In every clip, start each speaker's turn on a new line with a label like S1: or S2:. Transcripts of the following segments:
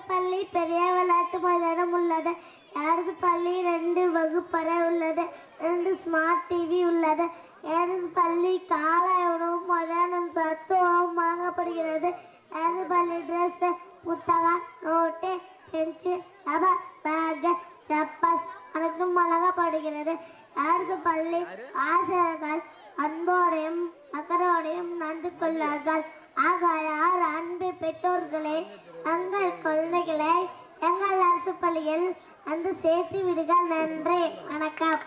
S1: பள்ளி பெரிய விளையாட்டு மைதானம் உள்ளது. பள்ளி 2 வகுப்பறை உள்ளது, 2 ஸ்மார்ட் டிவி உள்ளது. எனது பள்ளி காலை உணவு, மதியானம் சத்து உணவு வழங்கப்படுகிறது. எனது பள்ளி ட்ரெஸ், புத்தகம், நோட்டு, பெஞ்சு, ரப்பர் பேக், செப்பல் அனைத்தும் வழங்கப்படுகிறது. எனது பள்ளி ஆசிரியர்கள் அன்போடையும் அக்கறையோடையும் நடந்து கொள்ளார்கள். ஆகையால் அன்பு பெற்றோர்களே, எங்கள் குழந்தைகளை எங்கள் அரசு பள்ளியில் வந்து சேர்த்து விடுங்கள். நன்றி, வணக்கம்.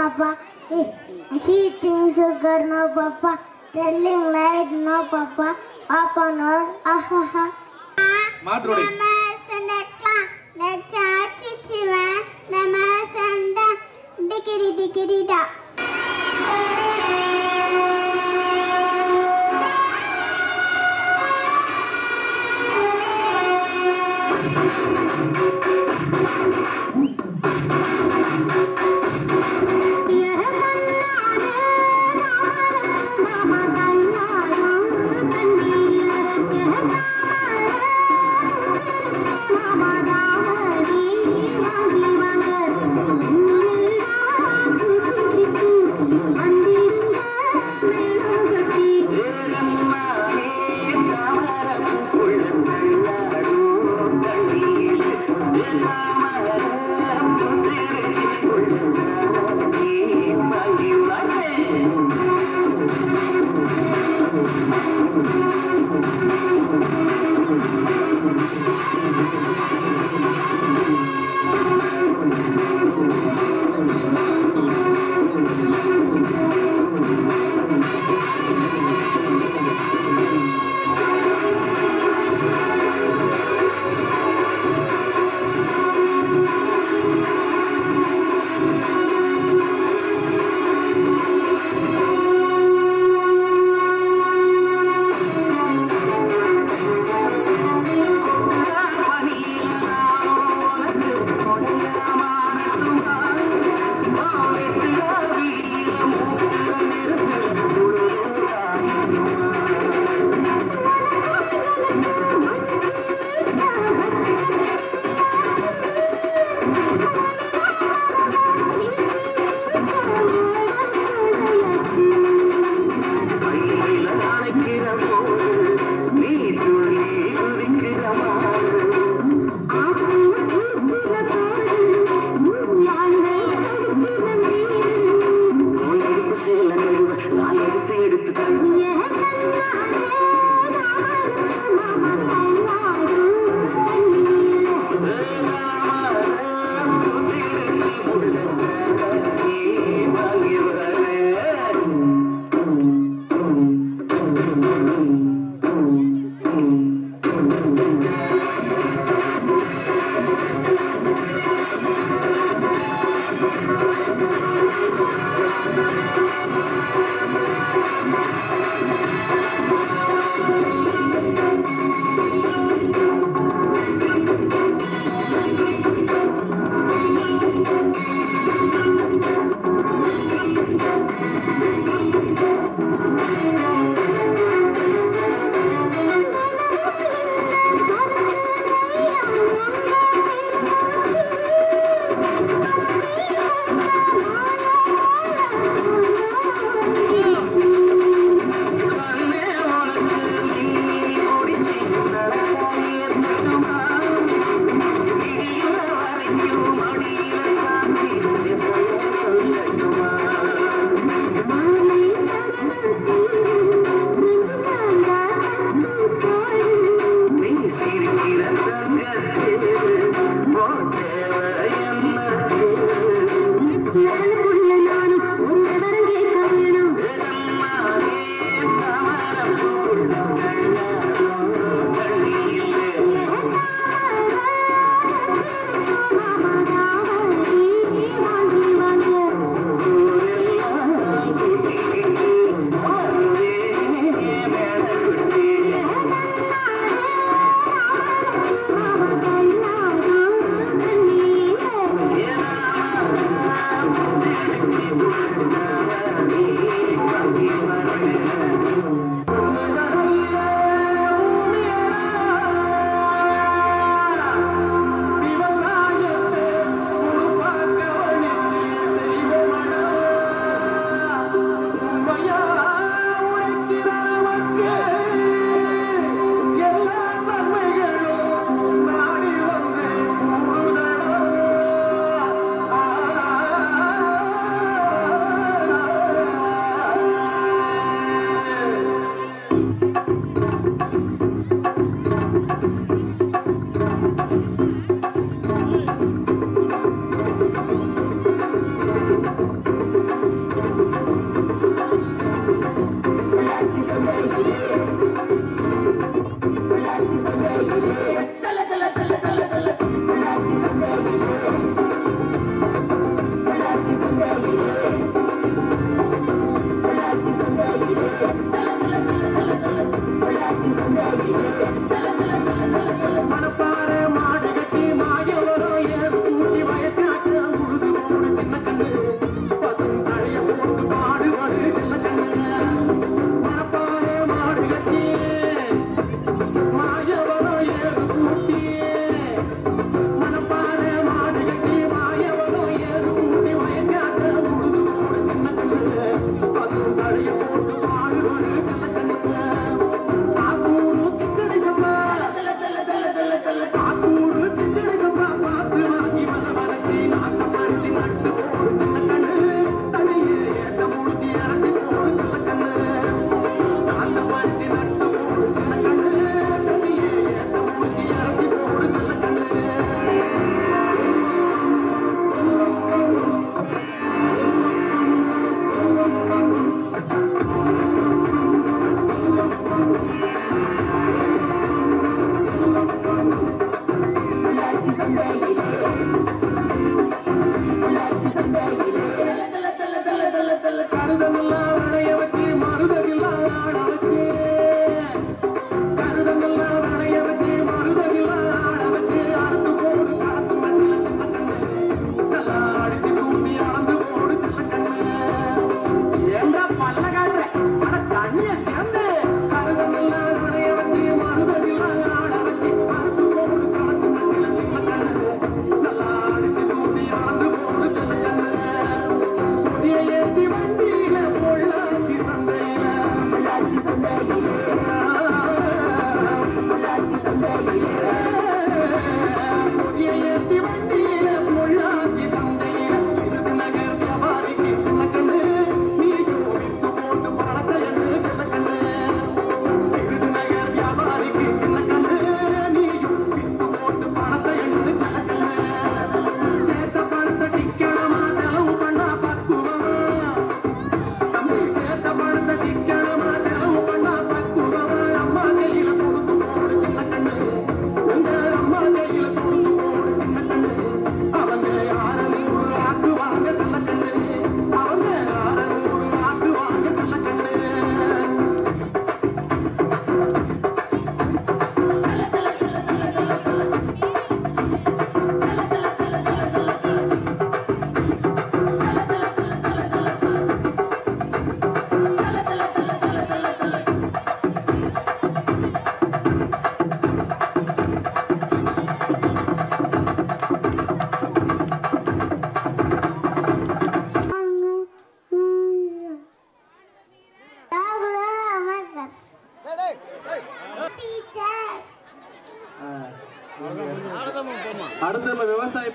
S1: papa. Eating sugar, no papa. Telling lies, no papa. Papa, no. Ahaha.
S2: Madrodi.
S1: Dikiri da.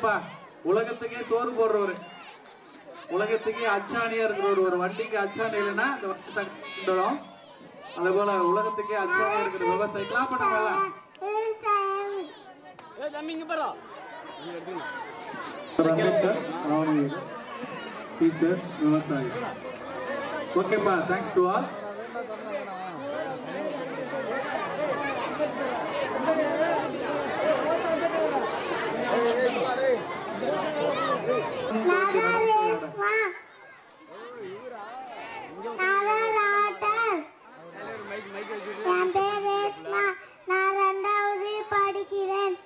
S2: ஓகேப்பா. உலகத்துக்கே சோறு போடுறவரு, உலகத்துக்கே அச்சாணியா இருக்கிற ஒரு வண்டிக்கு அச்சாணி இல்லைன்னா இந்த வண்டி. அதே போல உலகத்துக்கே அச்சாணியா இருக்கிற விவசாயி கிளாப் பண்ணலாம். டீச்சர் விவசாயி. ஓகேப்பா, தேங்க்ஸ் டு ஆல்.
S1: நான் 2வது படிக்கிறேன்.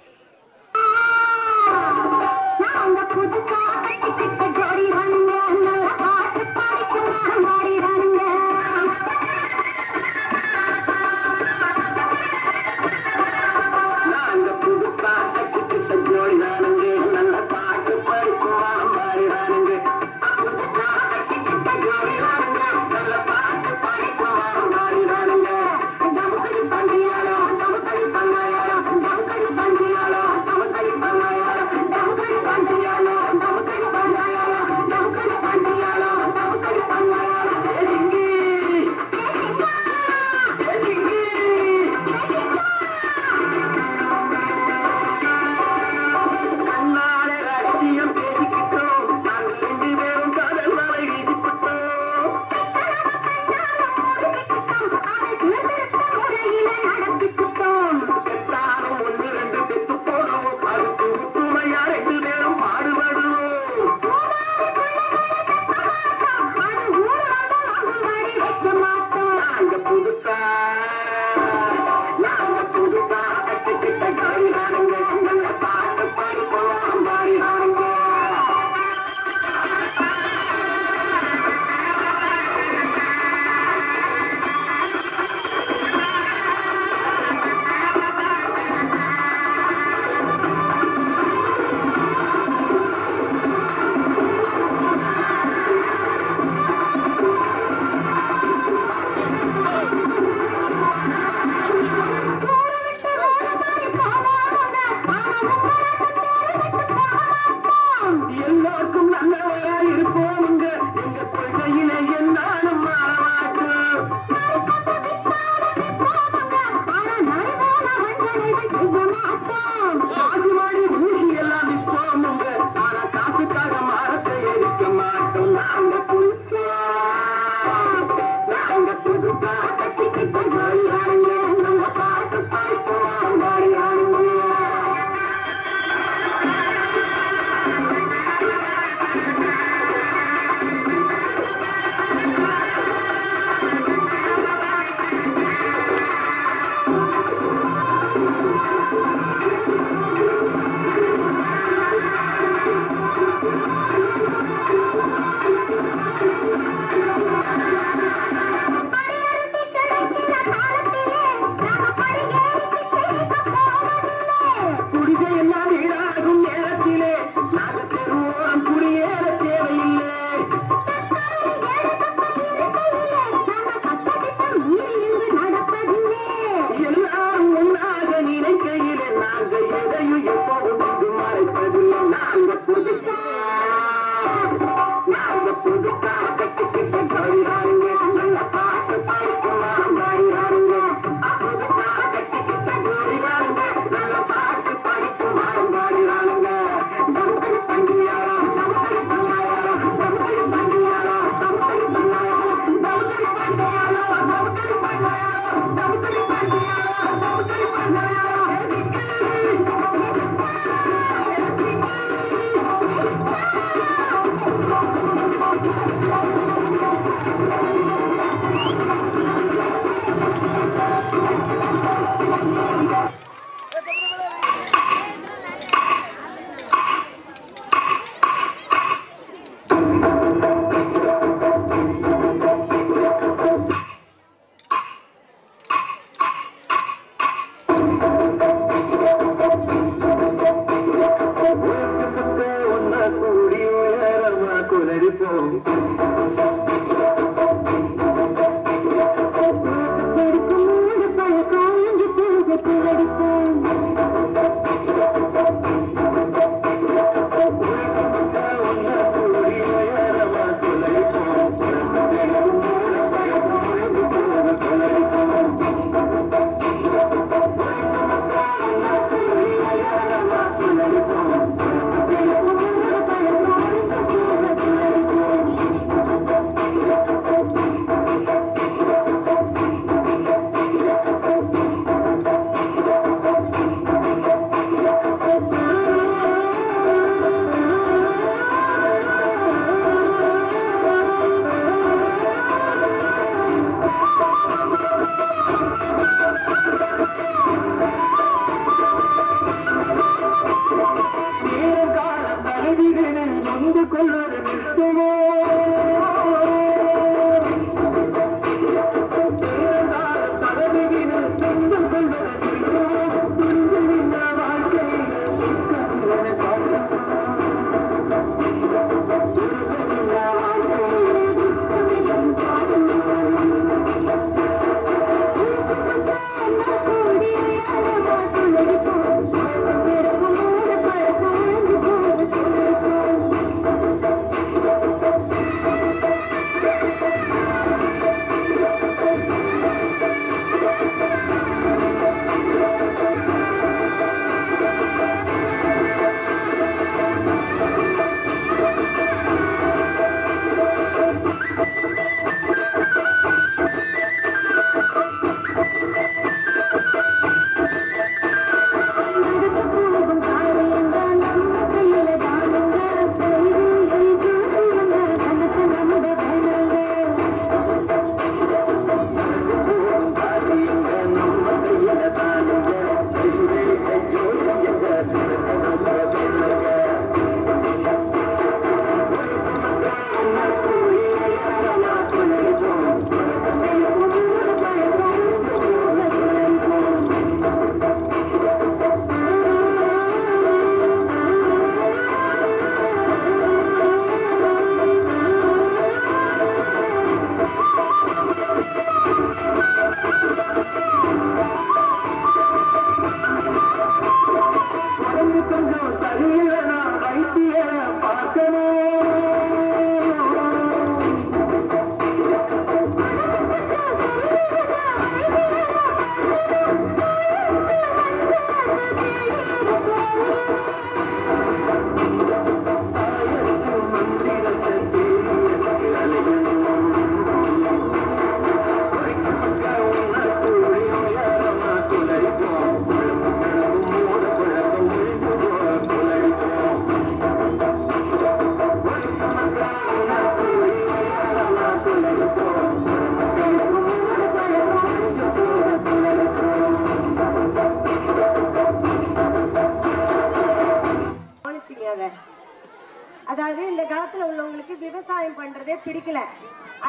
S3: விவசாயம் பண்றதே பிடிக்கல.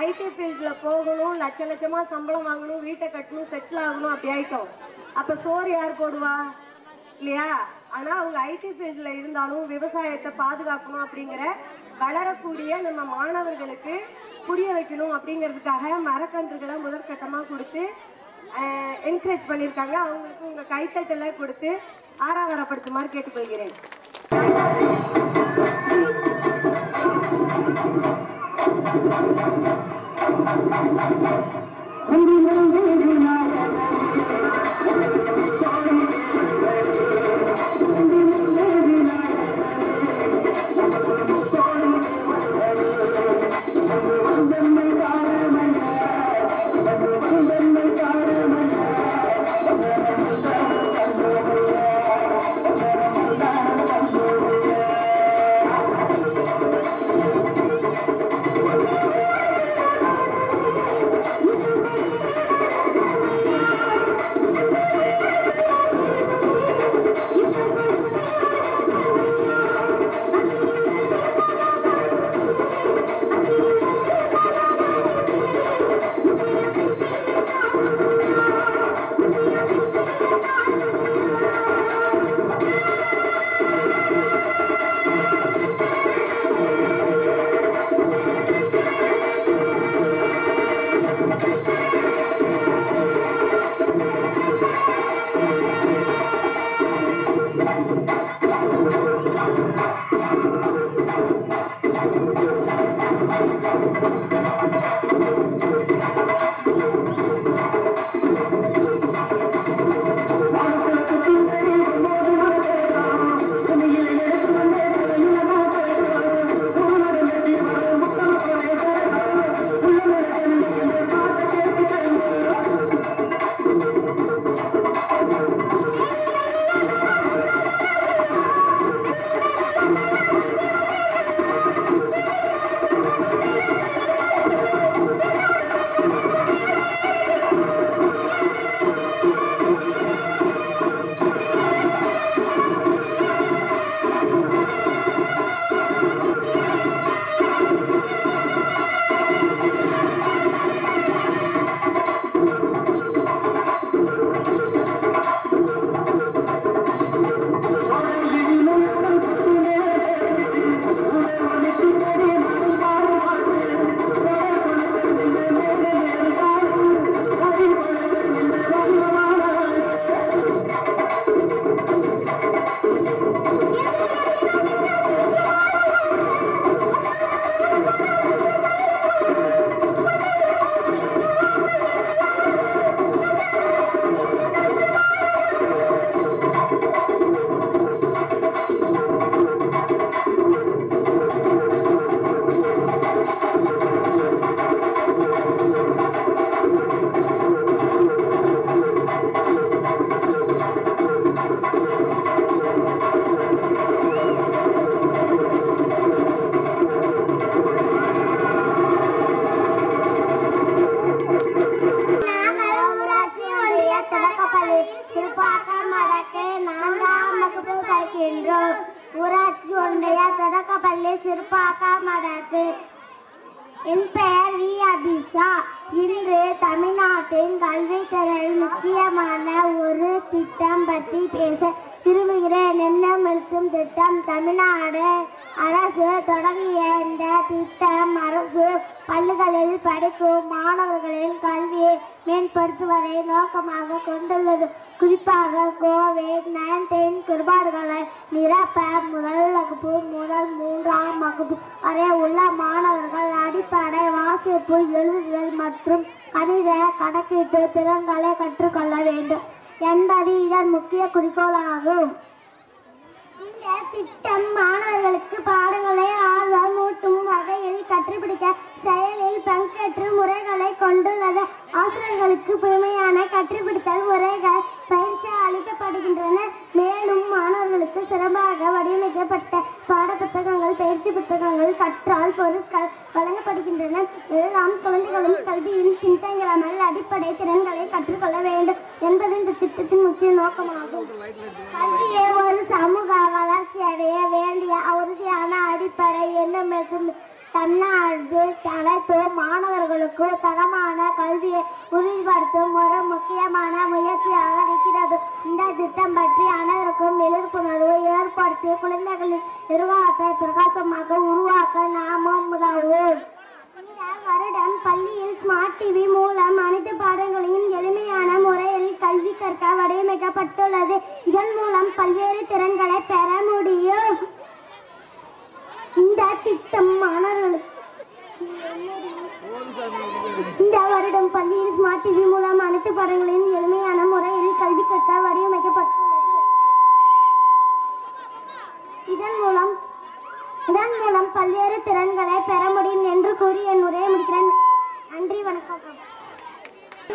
S3: ஐடி ஃபீல்ட்ல போகணும், லட்ச லட்சமா சம்பளம் வாங்கணும், வீட்டை கட்டணும், செட்டில் ஆகணும், அப்படி ஆயிட்டோம். அப்ப சோறு யார் போடுவா இல்லையா? ஆனா அவங்க ஐடி ஃபீல்ட்ல இருந்தாலும் விவசாயத்தை பாதுகாக்கணும் அப்படிங்கிற வளரக்கூடிய நம்ம மாணவர்களுக்கு புரிய வைக்கணும் அப்படிங்கிறதுக்காக மரக்கன்றுகளை முதற்கட்டமா கொடுத்து என்கரேஜ் பண்ணியிருக்காங்க. அவங்களுக்கு உங்க கைத்தட்டலை கொடுத்து ஆராதரப்படுத்துமாறு கேட்டுக்கொள்கிறேன். ஊராட்சி ஒன்றிய தொடக்கப்பள்ளி சிறுபாக்கம் அடக்கு. என் பெயர் வி அபிஷா. இன்று தமிழ்நாட்டின் கல்வித்துறையில் முக்கியமான ஒரு திட்டம் பற்றி பேச விரும்புகிறேன். எண்ணமிருக்கும் திட்டம். தமிழ்நாடு அரசு தொடங்கிய இந்த திட்டம் அரசு பள்ளிகளில் படிக்கும் மாணவர்களின் கல்வியை மேம்படுத்துவதை நோக்கமாக கொண்டுள்ளது. குறிப்பாக கோவிட்-19 குறைபாடுகளை நிரப்ப முதல் வகுப்பு முதல் 3ஆம் வகுப்பு வரை உள்ள மாணவர்கள் அடிப்படை வாசிப்பு, எழுதுதல் மற்றும் கணித கணக்கீட்டு திறன்களை கற்றுக்கொள்ள வேண்டும் என்பது இதன் முக்கிய குறிக்கோளாகும். இந்த திட்டம் மாணவர்களுக்கு பாடங்களை ஆர்வமூட்டும் வகையில் கற்றுப்பிடிக்க செயலில் பங்கேற்று முறைகளை கொண்டுள்ளது. ஆசிரியர்களுக்கு புதுமையான கற்றுப்பிடித்தல் முறைகள் பயிற்சி அளிக்கப்படுகின்றன. மேலும் மாணவர்களுக்கு சிறப்பாக வடிவமைக்கப்பட்ட பாட புத்தகங்கள், பயிற்சி புத்தகங்கள், கற்றால் பொருட்கள் வழங்கப்படுகின்றன. எல்லாம் குழந்தைகளும் கல்வியின் பின்தங்காமல் அடிப்படை திறன்களை கற்றுக்கொள்ள வேண்டும் என்பது இந்த திட்டத்தின் முக்கிய நோக்கமாகும். கல்வியை ஒரு சமூக வளர்ச்சி அடைய வேண்டிய உறுதியான அடிப்படை. எண்ணமிருக்கும்
S1: தன்னார்வ அனைத்து மாணவர்களுக்கு தரமான கல்வியை உறுதிப்படுத்தும் ஒரு முக்கியமான முயற்சியாக இருக்கிறது. இந்த திட்டம் பற்றி அனைவருக்கும் விழிப்புணர்வு ஏற்படுத்தி குழந்தைகளின் நிர்வாகத்தை பிரகாசமாக உருவாக்க நாமும் உதவுவோம். வருடம் பள்ளியில் ஸ்மார்ட் டிவி மூலம் அனைத்து பாடங்களையும் எளிமையான முறையில் கல்வி கற்க வடிவமைக்கப்பட்டுள்ளது. இதன் மூலம் பல்வேறு திறன்களை பெற முடியும். இந்த திட்டம் மாணவர்களுக்கு இந்த வருடம் பள்ளியில் ஸ்மார்ட் டிவி மூலம் அனைத்து பாடங்களையும் எளிமையான முறையில் கல்வி கற்க வடிவமைக்கப்பட்டுள்ளது. இதன் மூலம் பல்வேறு திறன்களை பெற முடியும் என்று கூறி என் உரையை முடிக்கிறேன். நன்றி, வணக்கம்.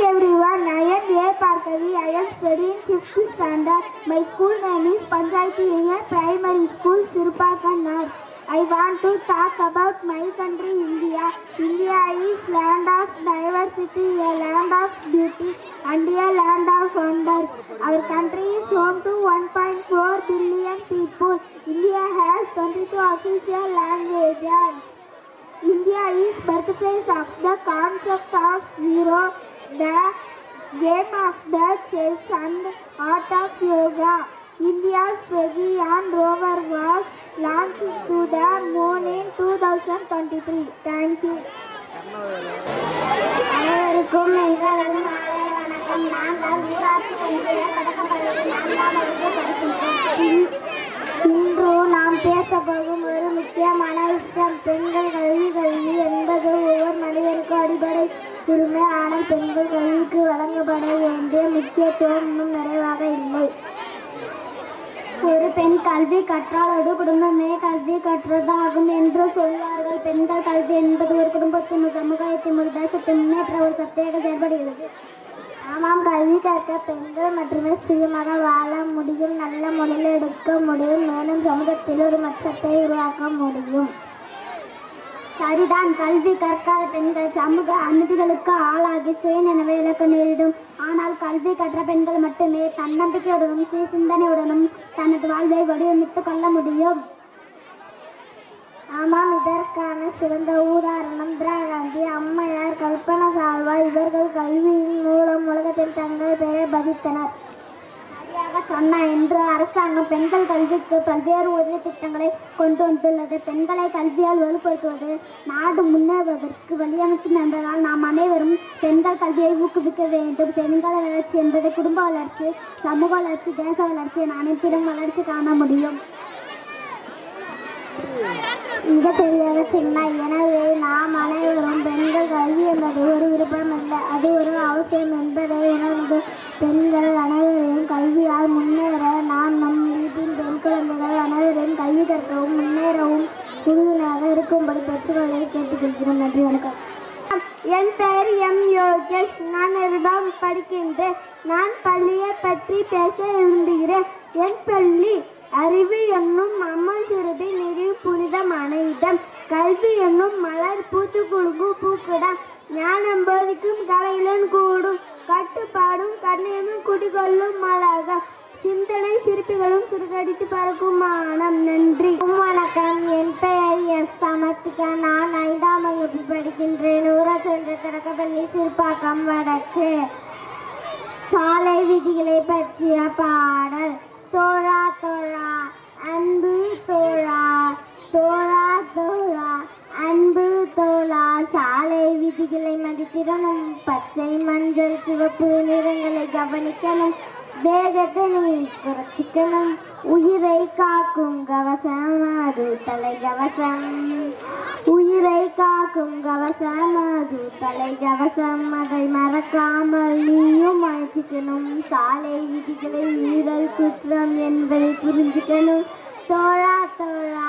S1: Everyone, I am A. Parkavi. I am studying 5th standard. My school name is Panchayati Union Primary School, Sirpakannar. I want to talk about my country, India. India is land of diversity, a land of beauty, and a land of wonder. Our country is home to 1.4 billion people. India has 22 official languages. India is birthplace of the concept of zero, the game of the chess and art of yoga. India's Gaganyaan rover was launched to the moon in 2023. Thank you. அனைவருக்கும் எங்களது மாலை வணக்கம். நாங்கள் ஊராட்சி ஒன்றிய தொடக்கப்பள்ளியில் 4ஆம் வகுப்பு படிக்கின்றோம். இன்று நாம் பேசப்போகும் ஒரு முக்கியமான விஷயம் பெண்கள் கல்வி. கல்வி என்பது ஒவ்வொரு மனிதருக்கும் அடிப்படை உரிமை. ஆனால் பெண்கள் கல்விக்கு வழங்கப்பட வேண்டிய முக்கியத்துவம் இன்னும் நிறைவாக இல்லை. ஒரு பெண் கல்வி கற்றாலோடு குடும்பமே கல்வி கற்றதாகும் என்று சொல்வார்கள். பெண்கள் கல்வி என்பது ஒரு குடும்பத்தின் சமுதாயத்தின் ஒரு தேசத்தை முன்னேற்ற ஒரு சக்தியாக செயல்படுகிறது. ஆமாம், கல்வி கற்க பெண்கள் மட்டுமே சுயமாக வாழ முடியும், நல்ல முறையில் எடுக்க முடியும், மேலும் சமூகத்தில் ஒரு மாற்றத்தை உருவாக்க முடியும். சரிதான், கல்வி கற்காத பெண்கள் சமூக அநீதிகளுக்கு ஆளாகி சுயநினைவை இழக்க நேரிடும். ஆனால் கல்வி கற்ற பெண்கள் மட்டுமே தன்னம்பிக்கையுடனும் சிந்தனையுடனும் தனது வாழ்வை வடிவமைத்துக் கொள்ள முடியும். ஆமாம், இதற்கான சிறந்த உதாரணம் இந்திரா காந்தி, அம்மையார், கல்பனா சாவ்லா. இவர்கள் கல்வியின் மூலம் உலகத்தில் தங்கள் பெயரை பதித்தனர். சரியாக சொன்ன என்று அரசாங்கம் பெண்கள் கல்விக்கு பல்வேறு உதவி திட்டங்களை கொண்டு வந்துள்ளது. பெண்களை கல்வியால் வலுப்படுத்துவது நாடு முன்னேறுவதற்கு வழியமைக்கும் என்பதால் நாம் அனைவரும் பெண்கள் கல்வியை ஊக்குவிக்க வேண்டும். பெண்கள் வளர்ச்சி என்பது குடும்ப வளர்ச்சி, சமூக வளர்ச்சி, தேச வளர்ச்சி என அனைத்திலும் வளர்ச்சி காண முடியும். மிக பெரிய சின்ன. எனவே நாம் அனைவரும் பெண்கள் கல்வி என்பது ஒரு விருப்பம் அல்ல, அது ஒரு அவசியம் என்பதை உணர்ந்து பெண்கள் அனைவரையும் கல்வியால் முன்னேற நாம் நம் வீட்டின் பெண் குழந்தைகள் அனைவரையும் கல்வி கற்கவும் முன்னேறவும் உறுதுணையாக இருக்கும்படி பெற்றோர்களை கேட்டுக்கொள்கிறோம். நன்றி, வணக்கம். என் பெயர் எம். யோகேஷ். நான் 2ஆம் படிக்கின்றேன். நான் பள்ளியை பற்றி பேச விரும்புகிறேன். என் பள்ளி அறிவு என்னும் அம்மன் சிறுபி நிறைவு புனிதமான இடம். கல்வி என்னும் மலர் பூத்து குலுங்கும் பூக்கிடம். ஞானம் போதிக்கும் கலையிலும் கூடும் கட்டுப்பாடும் கண்ணையும் குடிகொள்ளும் மலர்கள். சிந்தனை சிற்பிகளும் சுருக்கடித்து பறக்கும் மானம். நன்றி, வணக்கம். என் பெயர் எஸ். சமர்த்திகா. நான் 5ஆம் வகுப்பு படிக்கின்றேன். ஊராட்சி ஒன்றிய தொடக்கப்பள்ளி, சிறுபாக்கம் வடக்கு. சாலை விதிகளை பற்றிய பாடல். தோழா தோழா அன்பு தோழா, தோழா தோழா அன்பு தோழா. சாலை விதிகளை மதித்திடணும், பச்சை மஞ்சள் சிவப்பு நிறங்களை கவனிக்கணும், வேகத்தை குறைச்சிக்கணும். உயிரை காக்கும் கவசம் அது தலைகவசம், உயிரை காக்கும் கவசம் அது தலைகவசம். அதை மறக்காமல் நீயும் முயற்சிக்கணும். சாலை விதிகளை மீறல் குற்றம் என்பதை புரிஞ்சுக்கணும். தோழா தோழா